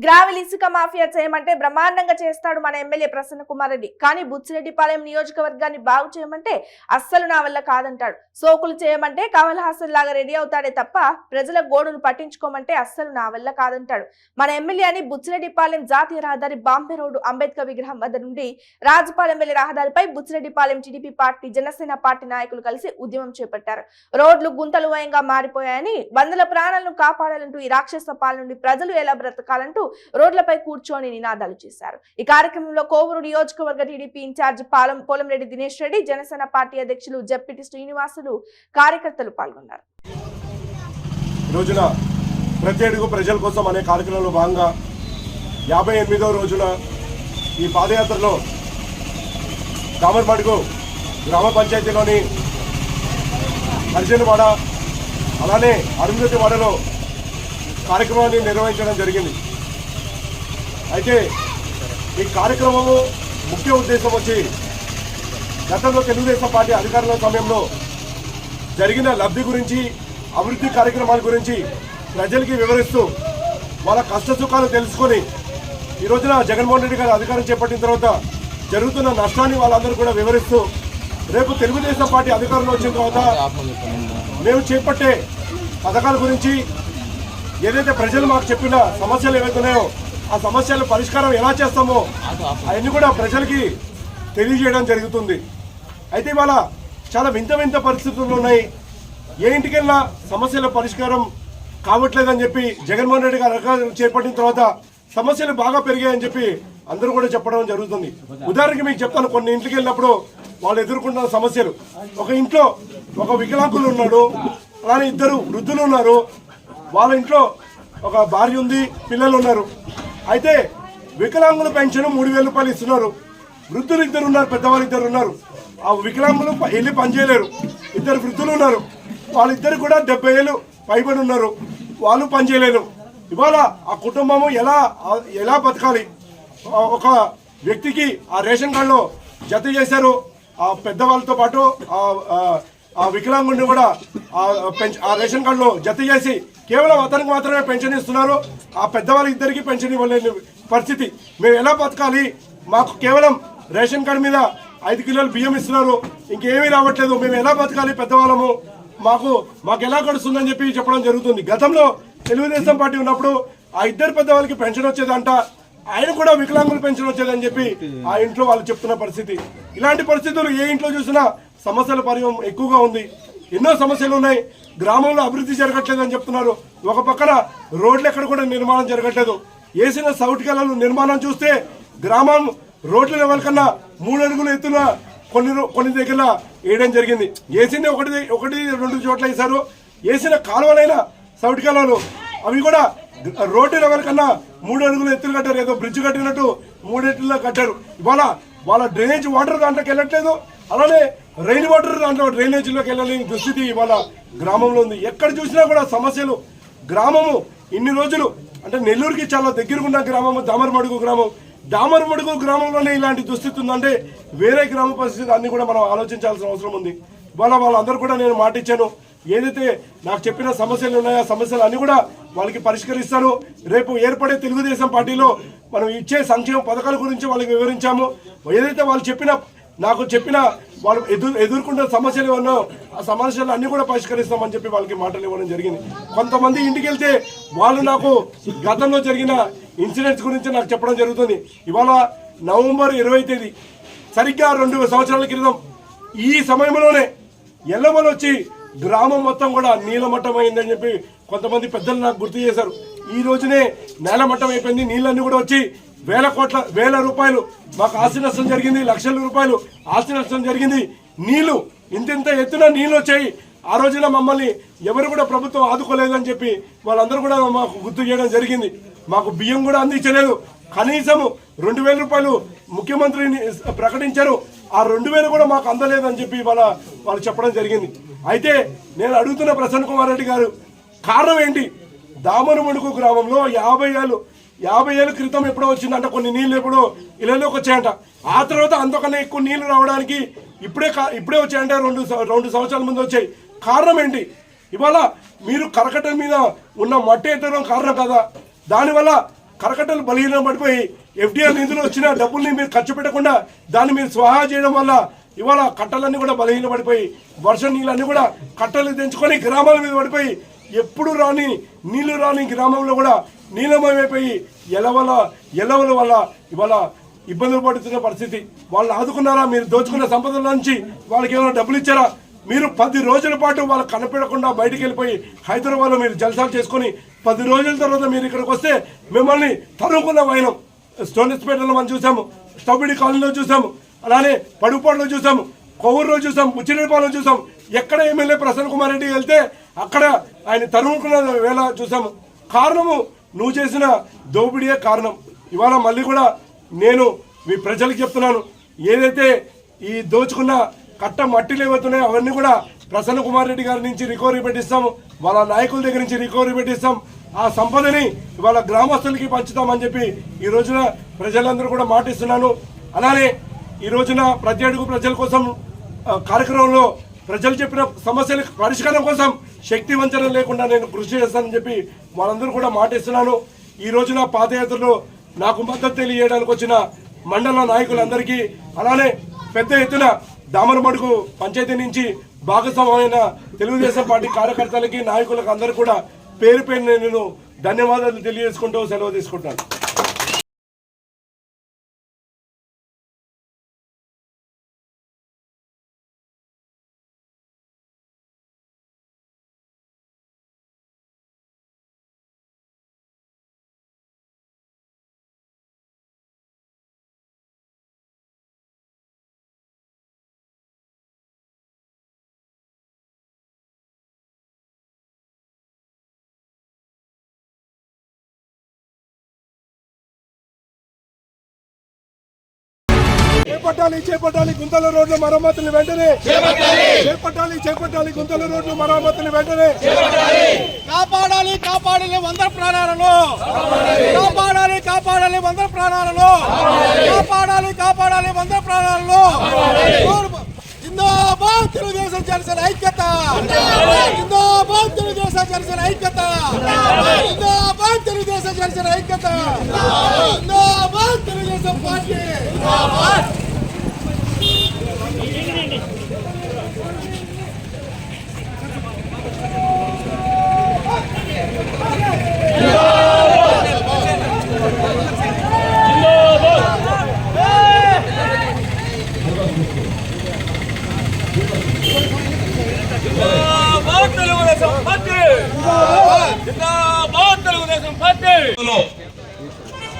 Gravel ఇసుక mafia చేయమంటే బ్రహ్మాండంగా చేస్తాడు మన ఎమ్మెల్యే ప్రసన్న కుమార్ రెడ్డి. కానీ బుచ్చిరెడ్డిపాలెం నియోజకవర్గాన్ని బాగు చేయమంటే అస్సలు నా వల్ల కాదంటాడు. సోకులు చేయమంటే కమల్ హాసన్ లాగా రెడీ అవుతాడే తప్ప ప్రజల గోడును పట్టించుకోమంటే అస్సలు నా వల్ల కాదంటాడు. మన ఎమ్మెల్యే అని బుచ్చిరెడ్డిపాలెం జాతీయ రహదారి బాంబే రోడ్డు అంబేద్కర్ విగ్రహం వద్ద నుండి రాజపాలెం వెళ్లే రహదారిపై Buchireddypalem TDP party Janasena party నాయకులు కలిసి ఉద్యమం చేపట్టారు. రోడ్లు గుంతలుమయంగా మారిపోయాయని, వందల ప్రాణాలను కాపాడాలంటూ ఈ రాక్షస పాలన నుండి ప్రజలు ఎలా బ్రతకాలంటూ రోడ్లపై కూర్చొని నినాదాలు చేశారు. ఈ కార్యక్రమంలో కోవూరు నియోజకవర్గ TDP in-charge Polamreddy Dinesh Reddy, Janasena party అధ్యక్షులు జప్పిటి శ్రీనివాసులు, కార్యకర్తలు పాల్గొన్నారు. రోజున ప్రతి అడుగు ప్రజల కోసం అనే కార్యక్రమంలో భాగంగా 58వ రోజున ఈ పాదయాత్రలో దామర్మడుగు గ్రామ పంచాయతీలోని హరిజనవాడ అలానే అరుంధతివాడలో కార్యక్రమాన్ని నిర్వహించడం జరిగింది. అయితే ఈ కార్యక్రమము ముఖ్య ఉద్దేశం వచ్చి గతంలో తెలుగుదేశం పార్టీ అధికారంలో సమయంలో జరిగిన లబ్ధి గురించి, అభివృద్ధి కార్యక్రమాల గురించి ప్రజలకి వివరిస్తూ వాళ్ళ కష్ట సుఖాలు తెలుసుకొని ఈ రోజున జగన్మోహన్ రెడ్డి గారు అధికారం చేపట్టిన తర్వాత జరుగుతున్న నష్టాన్ని వాళ్ళందరూ కూడా వివరిస్తూ రేపు తెలుగుదేశం పార్టీ అధికారంలో వచ్చిన తర్వాత మేము చేపట్టే పథకాల గురించి ఏదైతే ప్రజలు మాకు చెప్పిన సమస్యలు ఏవైతున్నాయో ఆ సమస్యల పరిష్కారం ఎలా చేస్తామో అవన్నీ కూడా ప్రజలకి తెలియజేయడం జరుగుతుంది. అయితే ఇవాళ చాలా వింత వింత పరిస్థితులు ఉన్నాయి. ఏ ఇంటికెళ్ళినా సమస్యల పరిష్కారం కావట్లేదని చెప్పి జగన్మోహన్ రెడ్డి గారు అధికారం చేపట్టిన తర్వాత సమస్యలు బాగా పెరిగాయని చెప్పి అందరూ కూడా చెప్పడం జరుగుతుంది. ఉదాహరణకి మీకు చెప్తాను, కొన్ని ఇంటికి వెళ్ళినప్పుడు వాళ్ళు ఎదుర్కొంటున్న సమస్యలు. ఒక ఇంట్లో ఒక వికలాంగులు ఉన్నాడు, అలానే 2 వృద్ధులు ఉన్నారు. వాళ్ళ ఇంట్లో ఒక భార్య ఉంది, పిల్లలు ఉన్నారు. అయితే వికలాంగుల పెన్షన్ 3,000 రూపాయలు ఇస్తున్నారు. వృద్ధులు 2 ఉన్నారు, పెద్దవాళ్ళు 2 ఉన్నారు. ఆ వికలాంగులు వెళ్ళి పనిచేయలేరు. 2 వృద్ధులు ఉన్నారు, వాళ్ళిద్దరు కూడా 70 ఏళ్ళు పైబడి ఉన్నారు, వాళ్ళు పనిచేయలేరు. ఇవాళ ఆ కుటుంబము ఎలా బతకాలి? ఒక వ్యక్తికి ఆ రేషన్ కార్డులో జత చేశారు. ఆ పెద్దవాళ్ళతో పాటు ఆ వికలాంగుడిని కూడా ఆ రేషన్ కార్డులో జత చేసి కేవలం అతనికి మాత్రమే పెన్షన్ ఇస్తున్నారు. ఆ పెద్దవాళ్ళ ఇద్దరికి పెన్షన్ ఇవ్వలేని పరిస్థితి. మేము ఎలా బతకాలి? మాకు కేవలం రేషన్ కార్డు మీద 5 కిలోలు బియ్యం ఇస్తున్నారు, ఇంకేమీ రావట్లేదు. మేము ఎలా బతకాలి? పెద్దవాళ్ళము మాకు ఎలా గడుస్తుందని చెప్పి చెప్పడం జరుగుతుంది. గతంలో తెలుగుదేశం పార్టీ ఉన్నప్పుడు ఆ 2 పెద్దవాళ్ళకి పెన్షన్ వచ్చేదంట, ఆయన కూడా వికలాంగులు పెన్షన్ వచ్చేదని చెప్పి ఆ ఇంట్లో వాళ్ళు చెప్తున్న పరిస్థితి. ఇలాంటి పరిస్థితులు ఏ ఇంట్లో చూసినా సమస్యల పరిమాణం ఎక్కువగా ఉంది. ఎన్నో సమస్యలు ఉన్నాయి. గ్రామంలో అభివృద్ధి జరగట్లేదు అని చెప్తున్నారు. ఒక పక్కన రోడ్లు ఎక్కడ కూడా నిర్మాణం జరగట్లేదు. వేసిన సౌటికలలు నిర్మాణం చూస్తే గ్రామం రోడ్ల లెవెల్ కన్నా 3 అడుగులు ఎత్తున కొన్ని దగ్గర వేయడం జరిగింది. వేసింది ఒకటి 2 చోట్ల వేశారు. వేసిన కాలువలైన సౌటికలలు అవి కూడా రోడ్డు లెవెల్ కన్నా 3 అడుగులు ఎత్తులు కట్టారు. ఏదో బ్రిడ్జ్ కట్టినట్టు 3 ఎత్తుల్లో కట్టారు. ఇవాళ వాళ్ళ డ్రైనేజ్ వాటర్ దాంట్లోకి వెళ్ళట్లేదు. అలానే రెయిన్ వాటర్ దాంట్లో డ్రైనేజీలోకి వెళ్ళలేని దుస్థితి ఇవాళ గ్రామంలో ఉంది. ఎక్కడ చూసినా కూడా సమస్యలు. గ్రామము ఇన్ని రోజులు అంటే నెల్లూరుకి చాలా దగ్గరగున్న గ్రామము దామరమడుగు గ్రామం. దామరమడుగు గ్రామంలోనే ఇలాంటి దుస్థితి ఉందంటే వేరే గ్రామ పరిస్థితి అన్ని కూడా మనం ఆలోచించాల్సిన అవసరం ఉంది. ఇవాళ వాళ్ళందరూ కూడా నేను మాట ఇచ్చాను, ఏదైతే నాకు చెప్పిన సమస్యలు ఉన్నాయో ఆ సమస్యలు అన్ని కూడా వాళ్ళకి పరిష్కరిస్తాను. రేపు ఏర్పడే తెలుగుదేశం పార్టీలో మనం ఇచ్చే సంక్షేమ పథకాల గురించి వాళ్ళకి వివరించాము. ఏదైతే వాళ్ళు నాకు చెప్పిన వాళ్ళు ఎదుర్కొంటున్న సమస్యలు ఏమన్నా ఆ సమస్యలు అన్ని కూడా పరిష్కరిస్తామని చెప్పి వాళ్ళకి మాటలు ఇవ్వడం జరిగింది. కొంతమంది ఇంటికి వెళ్తే వాళ్ళు నాకు గతంలో జరిగిన ఇన్సిడెంట్స్ గురించి నాకు చెప్పడం జరుగుతుంది. ఇవాళ నవంబర్ 20వ తేదీ సరిగ్గా 2 సంవత్సరాల క్రితం ఈ సమయంలోనే ఎల్లమలు వచ్చి గ్రామం మొత్తం కూడా నీలమట్టం అయిందని చెప్పి కొంతమంది పెద్దలు నాకు గుర్తు చేశారు. ఈ రోజునే నేలమట్టం అయిపోయింది. నీళ్ళన్నీ కూడా వచ్చి వేల రూపాయలు మాకు ఆస్తి నష్టం జరిగింది, లక్షల రూపాయలు ఆస్తి నష్టం జరిగింది. నీళ్లు ఇంత ఎత్తున నీళ్ళు వచ్చాయి. ఆ రోజున మమ్మల్ని ఎవరు కూడా ప్రభుత్వం ఆదుకోలేదని చెప్పి వాళ్ళందరూ కూడా మాకు గుర్తు చేయడం జరిగింది. మాకు బియ్యం కూడా అందించలేదు. కనీసం 2,000 రూపాయలు ముఖ్యమంత్రిని ప్రకటించారు, ఆ 2,000 కూడా మాకు అందలేదని చెప్పి వాళ్ళు చెప్పడం జరిగింది. అయితే నేను అడుగుతున్న ప్రసన్న కుమార్ రెడ్డి గారు, కారణం ఏంటి? దామరమడుగు గ్రామంలో 50 ఏళ్ళ క్రితం ఎప్పుడో వచ్చిందంట కొన్ని నీళ్ళు, ఎప్పుడో ఇళ్ళలోకి వచ్చాయంట. ఆ తర్వాత అంతకన్నా ఎక్కువ నీళ్లు రావడానికి ఇప్పుడే వచ్చాయంటే 2 సంవత్సరాల ముందు వచ్చాయి. కారణం ఏంటి? ఇవాళ మీరు కరకట్ట మీద ఉన్న మట్టి ఎత్తడం కారణం కదా. దానివల్ల కరకట్టలు బలహీనం పడిపోయి ఎఫ్డీఆర్ నిధులు వచ్చిన డబ్బుల్ని మీరు ఖర్చు పెట్టకుండా దాన్ని మీరు స్వాహా చేయడం వల్ల ఇవాళ కట్టలన్నీ కూడా బలహీన పడిపోయి వర్షం నీళ్ళన్నీ కూడా కట్టలు తెంచుకొని గ్రామాల మీద పడిపోయి ఎప్పుడు రాని నీళ్లు రాని గ్రామంలో కూడా నీలమయమైపోయి ఎలవల వల్ల ఇవాళ ఇబ్బందులు పడుతున్న పరిస్థితి. వాళ్ళు ఆదుకున్నారా? మీరు దోచుకున్న సంపదల నుంచి వాళ్ళకి ఏమైనా డబ్బులు ఇచ్చారా? మీరు 10 రోజుల పాటు వాళ్ళు కనపడకుండా బయటికి వెళ్ళిపోయి హైదరాబాద్లో మీరు జల్సాలు చేసుకొని 10 రోజుల తర్వాత మీరు ఇక్కడికి వస్తే మిమ్మల్ని తరుముకున్న వైనం స్టోనెస్పేటలో మనం చూసాము, స్టౌబిడి కాలనీలో చూసాము, అలానే పడుపాడులో చూసాము, కొవ్వూరులో చూసాం, ముచ్చిరెడ్డిపాలెంలో చూసాం. ఎక్కడ ఎమ్మెల్యే ప్రసన్న కుమార్ రెడ్డి వెళ్తే అక్కడ ఆయన తరుముకున్న వేళ చూసాము. కారణము నువ్వు చేసిన దోపిడీయే కారణం. ఇవాళ మళ్ళీ కూడా నేను మీ ప్రజలకు చెప్తున్నాను, ఏదైతే ఈ దోచుకున్న కట్ట మట్టిలు ఏవైతున్నాయో అవన్నీ కూడా ప్రసన్న కుమార్ రెడ్డి గారి నుంచి రికవరీ పెట్టిస్తాము, వాళ్ళ నాయకుల దగ్గర నుంచి రికవరీ పెట్టిస్తాం. ఆ సంపదని ఇవాళ గ్రామస్తులకి పంచుతామని చెప్పి ఈ రోజున ప్రజలందరూ కూడా మాటిస్తున్నాను. అలానే ఈ రోజున ప్రతి అడుగు ప్రజల కోసం కార్యక్రమంలో ప్రజలు చెప్పిన సమస్యల పరిష్కారం కోసం శక్తి వంచన లేకుండా నేను కృషి చేస్తానని చెప్పి వాళ్ళందరూ కూడా మాటిస్తున్నాను. ఈ రోజున పాదయాత్రలో నాకు మద్దతు తెలియజేయడానికి వచ్చిన మండల నాయకులందరికీ, అలానే పెద్ద ఎత్తున దామరమడుగు పంచాయతీ నుంచి భాగస్వామైన తెలుగుదేశం పార్టీ కార్యకర్తలకి నాయకులకు అందరూ కూడా పేరు పేరున నేను ధన్యవాదాలు తెలియజేసుకుంటూ సెలవు తీసుకుంటాను. చేపట్టాలి గుంతల రోడ్ల మరమ్మతులు వెంటనే చేపట్టాలి గుంతల రోడ్ల మరమ్మతులు వెంటనే కాపాడాలి 100 ప్రాణాలను కాపాడాలి 100 ప్రాణాలను కాపాడాలి 100 ప్రాణాలను. జిందాబాద్ తెలుగుదేశం జనసేన ఐక్యత, జిందాబాద్ తెలుగుదేశం జనసేన ఐక్యత, జిందాబాద్ తెలుగుదేశం జనసేన ఐక్యత, జిందాబాద్ తెలుగుదేశం పార్టీ.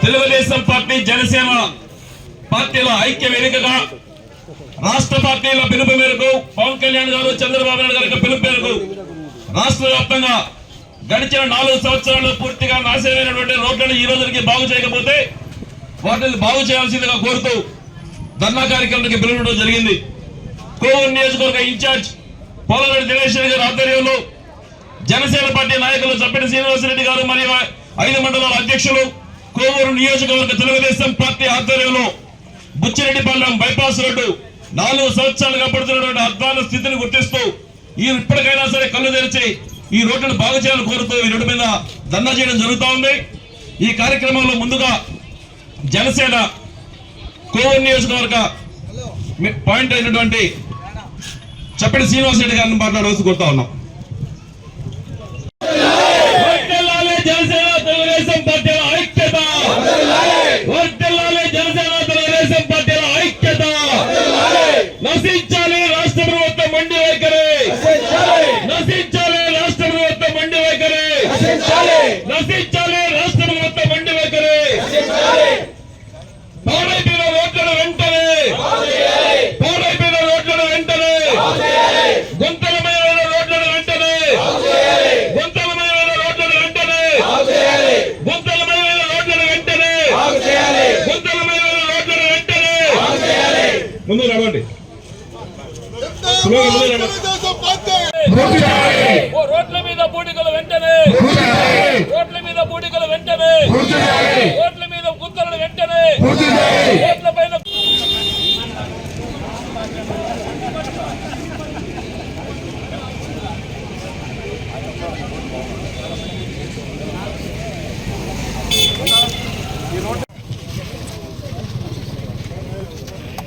తెలుగుదేశం పార్టీ జనసేన పార్టీల ఐక్య వేదికగా రాష్ట్ర పార్టీల పిలుపు మేరకు పవన్ కళ్యాణ్ గారు, చంద్రబాబు నాయుడు గారి పిలుపు మేరకు రాష్ట్ర వ్యాప్తంగా గడిచిన 4 సంవత్సరాల్లో పూర్తిగా నాశనమైనటువంటి రోడ్లను ఈ రోజుకి బాగు చేయకపోతే వాటిని బాగు చేయాల్సిందిగా కోరుతూ ధర్నా కార్యక్రమానికి పిలువడం జరిగింది. కోవూరు నియోజకవర్గ ఇన్ఛార్జ్ పోలగడ్డ దినేష్ గారి ఆధ్వర్యంలో జనసేన పార్టీ నాయకులు చప్పెటి శ్రీనివాసరెడ్డి గారు మరియు 5 మండలాల అధ్యక్షులు, కోవూరు నియోజకవర్గ తెలుగుదేశం పార్టీ ఆధ్వర్యంలో బుచ్చిరెడ్డిపాలెం బైపాస్ రోడ్డు 4 సంవత్సరాలుగా పడుతున్నటువంటి అధ్వాన స్థితిని గుర్తిస్తూ ఇప్పటికైనా సరే కళ్ళు తెరిచి ఈ రోడ్డును బాగు చేయాలని కోరుతూ ఈ రోడ్డు మీద ధర్నా చేయడం జరుగుతూ ఉంది. ఈ కార్యక్రమంలో ముందుగా జనసేన కోవూరు నియోజకవర్గ పాయింట్ అయినటువంటి చప్పెటి శ్రీనివాసరెడ్డి గారిని మాట్లాడవలసి కోరుతా ఉన్నాం. జనసేన తెలుగుదేశం పార్టీల ఐక్యత, వర్ధిల్లాలి జనసేన తెలుగుదేశం పార్టీల ఐక్యత. నశించాలి రాష్ట్ర ప్రభుత్వం మొండి వైఖరి, నశించాలి రాష్ట్ర ప్రభుత్వం మొండి వైఖరి, నశించాలి రాష్ట్ర ప్రభుత్వం మొండి వైఖరి. పాడైపోయిన రోడ్లను వెంటనే, పాడైపోయిన రోడ్లను వెంటనే, గుంతలమైన రోడ్లను వెంటనే, గుంతలమైన రోడ్లను వెంటనే, గుంతలమైన రోడ్లను వెంటనే, గుంతలమైన రోడ్లను వెంటనే. ముందు రావండి, రోడ్ల మీద బూడిగలు వెంటనే, రోడ్ల మీద బూడిగలు వెంటనే, రోడ్ల మీద గుంతలను వెంటనే, రోడ్ల పైన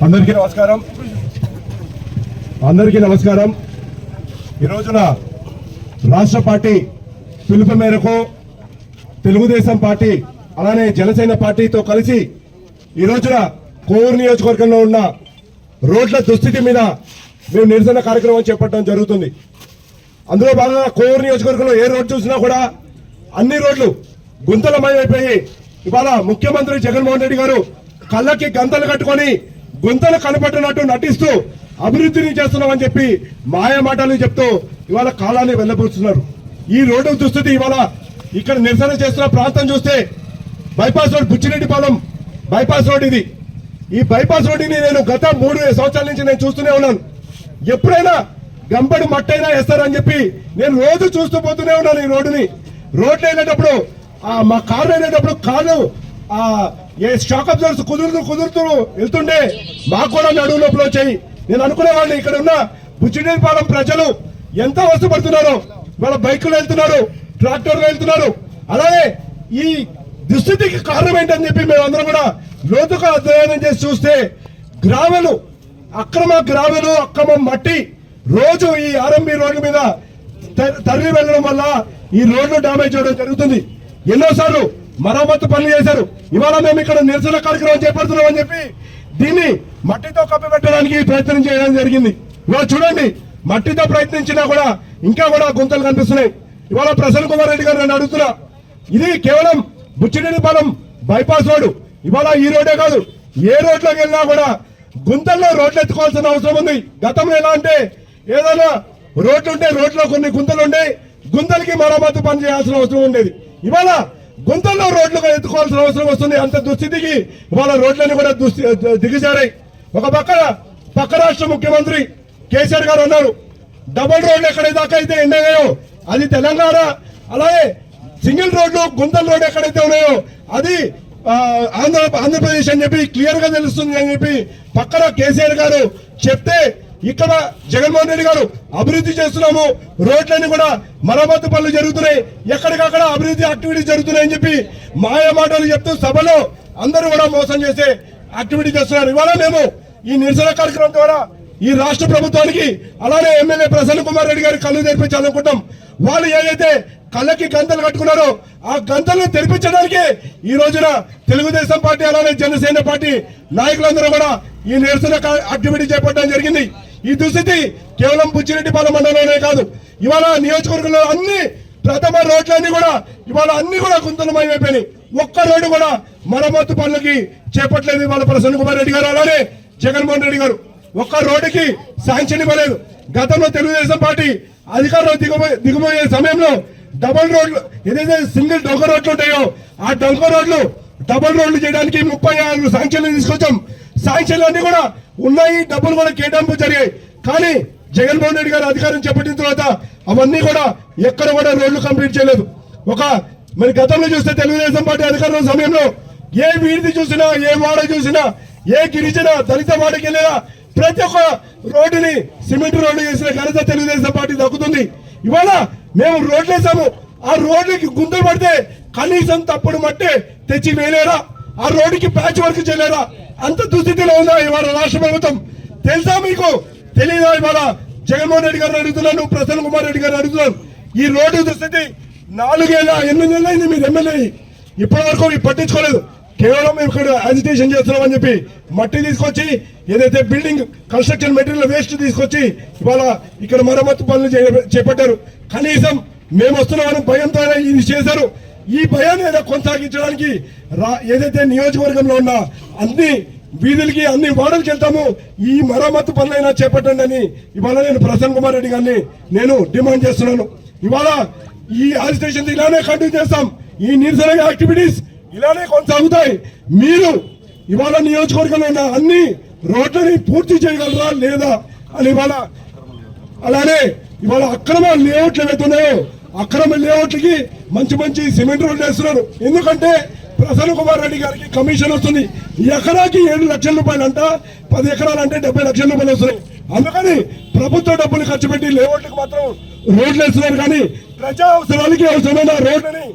అందరికీ నమస్కారం. ఈ రోజున రాష్ట్ర పార్టీ పిలుపు మేరకు తెలుగుదేశం పార్టీ అలానే జనసేన పార్టీతో కలిసి ఈ రోజున కోవూరు నియోజకవర్గంలో ఉన్న రోడ్ల దుస్థితి మీద మేము నిరసన కార్యక్రమం చేపట్టడం జరుగుతుంది. అందులో భాగంగా కోవూరు నియోజకవర్గంలో ఏ రోడ్డు చూసినా కూడా అన్ని రోడ్లు గుంతలమయమైపోయి ఇవాళ ముఖ్యమంత్రి జగన్మోహన్ రెడ్డి గారు కళ్ళకి గంతలు కట్టుకొని గుంతలు కనపట్టినట్టు నటిస్తూ అభివృద్ధిని చేస్తున్నామని చెప్పి మాయ మాటలు చెప్తూ ఇవాళ కాలాన్ని వెళ్ళబోతున్నారు. ఈ రోడ్డు దుస్థితి ఇవాళ ఇక్కడ నిరసన చేస్తున్న ప్రాంతం చూస్తే bypass road Buchireddypalem bypass road ఇది. ఈ బైపాస్ రోడ్డుని నేను గత 3 సంవత్సరాల నుంచి నేను చూస్తూనే ఉన్నాను. ఎప్పుడైనా గంపడి మట్టైనా వేస్తారని చెప్పి నేను రోజు చూస్తూ పోతూనే ఉన్నాను. ఈ రోడ్డుని రోడ్లు వెళ్ళేటప్పుడు మా కార్లు వెళ్ళేటప్పుడు కార్లు షాక్ అబ్జర్వర్స్ కుదురుతూ వెళ్తుండే మాకు కూడా నడువు నొప్పులు వచ్చాయి. నేను అనుకునేవాడిని ఇక్కడ ఉన్న బుచ్చిరెడ్డిపాలెం ప్రజలు ఎంత అవస్థపడుతున్నారో. వాళ్ళ బైకులు వెళ్తున్నారు, ట్రాక్టర్లు వెళ్తున్నారు. అలాగే ఈ దుస్థితికి కారణం ఏంటని చెప్పి మేమందరం కూడా లోతుగా అధ్యయనం చేసి చూస్తే అక్రమ మట్టి రోజు ఈ ఆర్ఎంబి రోడ్డు మీద తరలి వెళ్ళడం వల్ల ఈ రోడ్లు డ్యామేజ్ చేయడం జరుగుతుంది. ఎన్నోసార్లు మరమ్మతు పనులు చేశారు. ఇవాళ మేము ఇక్కడ నిరసన కార్యక్రమం చేపడుతున్నాం అని చెప్పి దీన్ని మట్టితో కప్పిపెట్టడానికి ప్రయత్నం చేయడం జరిగింది. ఇవాళ చూడండి, మట్టితో ప్రయత్నించినా కూడా ఇంకా కూడా గుంతలు కనిపిస్తున్నాయి. ఇవాళ ప్రసన్న కుమార్ రెడ్డి గారు నన్ను అడుగుతున్నా, ఇది కేవలం బుచ్చిరెడ్డిపాలెం బైపాస్ రోడ్డు. ఇవాళ ఈ రోడ్డే కాదు, ఏ రోడ్లోకి వెళ్ళినా కూడా గుంతల్లో రోడ్లు ఎత్తుకోవాల్సిన అవసరం ఉంది. గతంలో ఎలా అంటే ఏదైనా రోడ్లు ఉంటే రోడ్లో కొన్ని గుంతలు ఉండే గుంతలకి మరమ్మతు పని చేయాల్సిన అవసరం ఉండేది. ఇవాళ గుంతల్లో రోడ్లు ఎత్తుకోవాల్సిన అవసరం వస్తుంది. అంత దుస్థితికి ఇవాళ రోడ్లని కూడా దిగజారాయి. ఒక పక్క రాష్ట్ర ముఖ్యమంత్రి కేసీఆర్ గారు అన్నారు, డబుల్ రోడ్లు ఎక్కడైతే అయితే ఎండగాయో అది తెలంగాణ, అలాగే సింగిల్ రోడ్లు గుంతల రోడ్లు ఎక్కడైతే ఉన్నాయో అది ఆంధ్రప్రదేశ్ అని చెప్పి క్లియర్ గా తెలుస్తుంది అని చెప్పి పక్కన కేసీఆర్ గారు చెప్తే, ఇక్కడ జగన్మోహన్ రెడ్డి గారు అభివృద్ధి చేస్తున్నాము, రోడ్లన్నీ కూడా మరమ్మతు పనులు జరుగుతున్నాయి, ఎక్కడికక్కడ అభివృద్ధి యాక్టివిటీస్ జరుగుతున్నాయని చెప్పి మాయ మాటలు చెప్తూ సభలో అందరూ కూడా మోసం చేసే యాక్టివిటీ చేస్తున్నారు. ఇవాళ మేము ఈ నిరసన కార్యక్రమం ద్వారా ఈ రాష్ట్ర ప్రభుత్వానికి అలానే ఎమ్మెల్యే ప్రసన్న కుమార్ రెడ్డి గారి కళ్ళు తెరిపించాలనుకుంటాం. వాళ్ళు ఏదైతే కళ్ళకి గంతలు కట్టుకున్నారో ఆ గంతలను తెరిపించడానికి ఈ రోజున తెలుగుదేశం పార్టీ అలానే జనసేన పార్టీ నాయకులందరూ కూడా ఈ నిరసన యాక్టివిటీ చేపట్టడం జరిగింది. ఈ దుస్థితి కేవలం బుచ్చిరెడ్డిపాలెం మండలంలోనే కాదు, ఇవాళ నియోజకవర్గంలో అన్ని ప్రథమ రోడ్లన్నీ కూడా ఇవాళ అన్ని కూడా గుంతలమయమైపోయినాయి. ఒక్క రోడ్డు కూడా మరమ్మతు పనులకి చేపట్టలేదు ఇవాళ ప్రసన్న కుమార్ రెడ్డి గారు అలానే జగన్మోహన్ రెడ్డి గారు. ఒక్క రోడ్డుకి శాంక్షన్ ఇవ్వలేదు. గతంలో తెలుగుదేశం పార్టీ అధికారంలో దిగబోయే సమయంలో డబుల్ రోడ్లు ఏదైతే సింగిల్ డొంక రోడ్లు ఉంటాయో ఆ డొంక రోడ్లు డబుల్ రోడ్లు చేయడానికి 36 శాంక్షన్లు తీసుకొచ్చాం. శాంక్షన్లు అన్ని కూడా ఉన్నాయి, డబ్బులు కూడా కేటాయింపు జరిగాయి. కానీ జగన్మోహన్ రెడ్డి గారు అధికారం చేపట్టిన తర్వాత అవన్నీ కూడా ఎక్కడ కూడా రోడ్లు కంప్లీట్ చేయలేదు. మరి గతంలో చూస్తే తెలుగుదేశం పార్టీ అధికారంలో సమయంలో ఏ వీధి చూసినా, ఏ వాడ చూసినా, ఏ గిరిజన దళిత వాడకి వెళ్ళినా ప్రతి ఒక్క రోడ్డుని సిమెంట్ రోడ్డు చేసిన ఘనత తెలుగుదేశం పార్టీ దక్కుతుంది. ఇవాళ మేము రోడ్లు వేసాము, ఆ రోడ్లకి గుంతలు పడితే కనీసం తప్పుడు మట్టే తెచ్చి వేయలేరా? ఆ రోడ్డుకి ప్యాచ్ వర్క్ చేయలేరా? అంత దుస్థితిలో ఉందా ఇవాళ రాష్ట్ర ప్రభుత్వం? తెలుసా మీకు? తెలియదా? ఇవాళ జగన్మోహన్ రెడ్డి గారిని అడుగుతున్నాను, ప్రసన్న కుమార్ రెడ్డి గారిని అడుగుతున్నాను. ఈ రోడ్డు దుస్థితి 8 ఏళ్ళ అయింది మీరు ఎమ్మెల్యే, ఇప్పటి వరకు పట్టించుకోలేదు. కేవలం మేము ఇక్కడ అజిటేషన్ చేస్తున్నామని చెప్పి మట్టి తీసుకొచ్చి ఏదైతే బిల్డింగ్ కన్స్ట్రక్షన్ మెటీరియల్ వేస్ట్ తీసుకొచ్చి ఇవాళ ఇక్కడ మరమ్మతు పనులు చేపట్టారు. కనీసం మేము వస్తున్నామని భయంతో ఇది చేశారు. ఈ భయాన్ని కొనసాగించడానికి ఏదైతే నియోజకవర్గంలో ఉన్న అన్ని వీధులకి అన్ని వార్డులకి వెళ్తాము, ఈ మరమ్మతు పనులైనా చేపట్టండి అని ఇవాళ నేను ప్రసన్న కుమార్ రెడ్డి గారిని నేను డిమాండ్ చేస్తున్నాను. ఇవాళ ఈ అజిటేషన్ ఇలానే కంటిన్యూ చేస్తాం, ఈ నిరసన యాక్టివిటీస్ ఇలానే కొనసాగుతాయి. మీరు ఇవాళ నియోజకవర్గంలో ఉన్న అన్ని రోడ్లని పూర్తి చేయగలరా లేదా అని అలానే ఇవాళ అక్రమ లేఅవుట్లు ఏవైతున్నాయో అక్రమ లేఅవుట్లకి మంచి సిమెంట్ రోడ్లు వేస్తున్నారు. ఎందుకంటే ప్రసన్న కుమార్ రెడ్డి గారికి కమిషన్ వస్తుంది. ఎకరాకి 7 లక్షల రూపాయలు అంట, 10 ఎకరాలంటే 70 లక్షల రూపాయలు వస్తున్నాయి. అందుకని ప్రభుత్వ డబ్బులు ఖర్చు పెట్టి లేఅవుట్లకు మాత్రం రోడ్లు వేస్తున్నారు. కానీ ప్రజా అవసరాలకి అవసరమైన రోడ్లని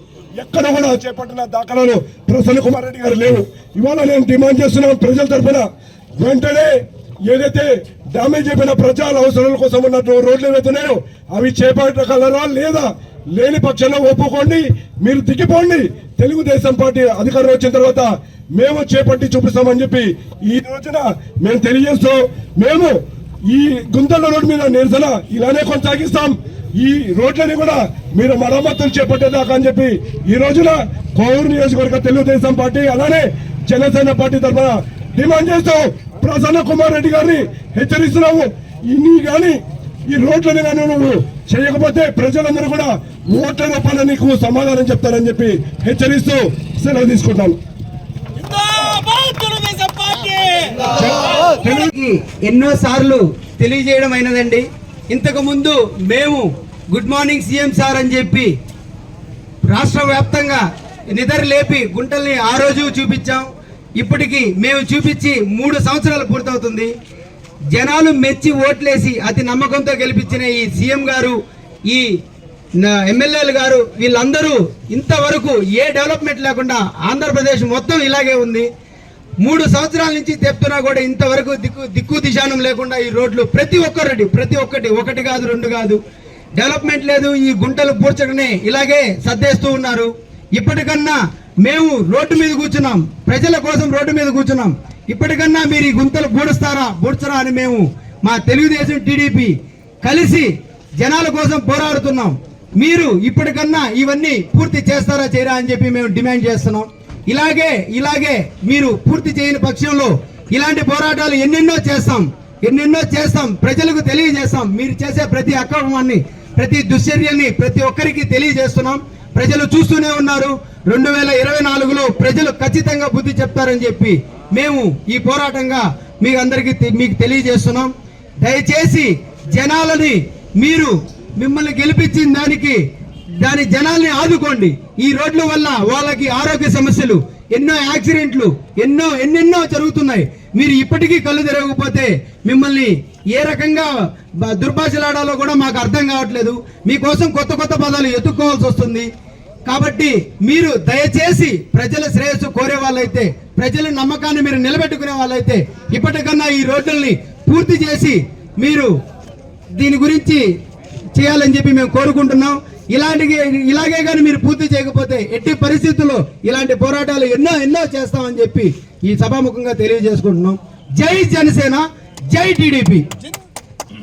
ఎక్కడ కూడా చేపట్టిన దాఖలాలు ప్రసన్న కుమార్ రెడ్డి గారు లేవు. ఇవాళ నేను డిమాండ్ చేస్తున్నాను ప్రజల తరఫున, వెంటనే ఏదైతే డ్యామేజ్ అయిపోయిన ప్రజల అవసరాల కోసం ఉన్నట్టు రోడ్లు ఏవైతున్నాయో అవి చేపట్టగలరా లేదా, లేని పక్షంలో ఒప్పుకోండి, మీరు దిగిపోండి. తెలుగుదేశం పార్టీ అధికారం వచ్చిన తర్వాత మేము చేపట్టి చూపిస్తామని చెప్పి ఈ రోజున మేము తెలియజేస్తూ, మేము ఈ గుంతల రోడ్డు మీద నిరసన ఇలానే కొనసాగిస్తాం. ఈ రోడ్లని కూడా మీరు మరమ్మతులు చేపట్టేదాకా అని చెప్పి ఈ రోజున కోవూరు నియోజకవర్గ తెలుగుదేశం పార్టీ అలానే జనసేన పార్టీ తరఫున డిమాండ్ చేస్తూ ప్రసన్న కుమార్ రెడ్డి గారిని హెచ్చరిస్తున్నాము. ఇన్ని కానీ ఈ రోడ్లని కానీ నువ్వు చేయకపోతే ప్రజలందరూ కూడా ఓట్ల రూపాయలు నీకు సమాధానం చెప్తారని చెప్పి హెచ్చరిస్తూ సెలవు తీసుకుంటాను. ఎన్నో సార్లు తెలియజేయడం అయినదండి. ఇంతకు ముందు మేము గుడ్ మార్నింగ్ సీఎం సార్ అని చెప్పి రాష్ట్ర వ్యాప్తంగా నిద్ర లేపి గుంటల్ని ఆ రోజు చూపించాం. ఇప్పటికి మేము చూపించి 3 సంవత్సరాలు పూర్తవుతుంది. జనాలు మెచ్చి ఓట్లేసి అతి నమ్మకంతో గెలిపించిన ఈ సీఎం గారు, ఈ ఎమ్మెల్యేలు గారు, వీళ్ళందరూ ఇంతవరకు ఏ డెవలప్మెంట్ లేకుండా ఆంధ్రప్రదేశ్ మొత్తం ఇలాగే ఉంది. 3 సంవత్సరాల నుంచి తెప్తున్నా కూడా ఇంతవరకు దిక్కు దిశానం లేకుండా ఈ రోడ్లు ప్రతి ఒక్కటి ఒకటి కాదు 2 కాదు డెవలప్మెంట్ లేదు. ఈ గుంటలు పూడ్చడనే ఇలాగే సర్దేస్తూ ఉన్నారు. ఇప్పటికన్నా మేము రోడ్డు మీద కూర్చున్నాం, ప్రజల కోసం రోడ్డు మీద కూర్చున్నాం. ఇప్పటికన్నా మీరు ఈ గుంతలు పూడ్చరా అని మేము మా తెలుగుదేశం టీడీపీ కలిసి జనాల కోసం పోరాడుతున్నాం. మీరు ఇప్పటికన్నా ఇవన్నీ పూర్తి చేస్తారా చేయరా అని చెప్పి మేము డిమాండ్ చేస్తున్నాం. ఇలాగే మీరు పూర్తి చేయని పక్షంలో ఇలాంటి పోరాటాలు ఎన్నెన్నో చేస్తాం, ప్రజలకు తెలియజేస్తాం. మీరు చేసే ప్రతి అక్రమాన్ని, ప్రతి దుశ్చర్యల్ని ప్రతి ఒక్కరికి తెలియజేస్తున్నాం. ప్రజలు చూస్తూనే ఉన్నారు. 2024లో ప్రజలు ఖచ్చితంగా బుద్ధి చెప్తారని చెప్పి మేము ఈ పోరాటంగా మీకు తెలియజేస్తున్నాం. దయచేసి జనాలని మిమ్మల్ని గెలిపించిన దాని జనాల్ని ఆదుకోండి. ఈ రోడ్ల వల్ల వాళ్ళకి ఆరోగ్య సమస్యలు, ఎన్నో యాక్సిడెంట్లు, ఎన్నెన్నో జరుగుతున్నాయి. మీరు ఇప్పటికీ కళ్ళు తిరగకపోతే మిమ్మల్ని ఏ రకంగా దుర్భాషలాడాలో కూడా మాకు అర్థం కావట్లేదు. మీకోసం కొత్త పదాలు ఎత్తుక్కోవాల్సి వస్తుంది. కాబట్టి మీరు దయచేసి ప్రజల శ్రేయస్సు కోరే వాళ్ళైతే, ప్రజల నమ్మకాన్ని మీరు నిలబెట్టుకునే వాళ్ళైతే ఇప్పటికన్నా ఈ రోడ్లని పూర్తి చేసి మీరు దీని గురించి చేయాలని చెప్పి మేము కోరుకుంటున్నాం. ఇలాగే కానీ మీరు పూర్తి చేయకపోతే ఎట్టి పరిస్థితుల్లో ఇలాంటి పోరాటాలు ఎన్నో చేస్తామని చెప్పి ఈ సభాముఖంగా తెలియజేసుకుంటున్నాం. జై జనసేన, జై టీడీపీ.